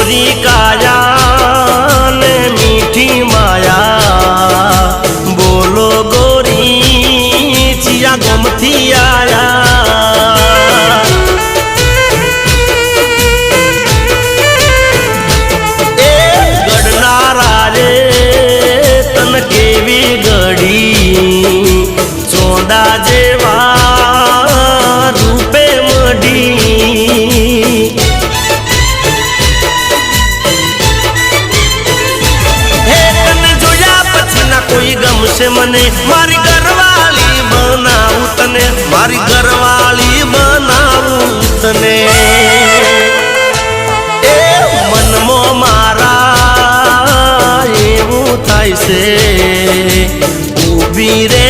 गोरी काया ने मीठी माया बोलो गोरी चिया गमथी आया चोदा जेवा रूपे मडी हे तने जोया पछी ना कोई गमशे मने मारी घरवाली बनाऊ तने मारी घरवाली बनाऊ तने ए मनमा मारा एवुं थाय छे ऊभी रे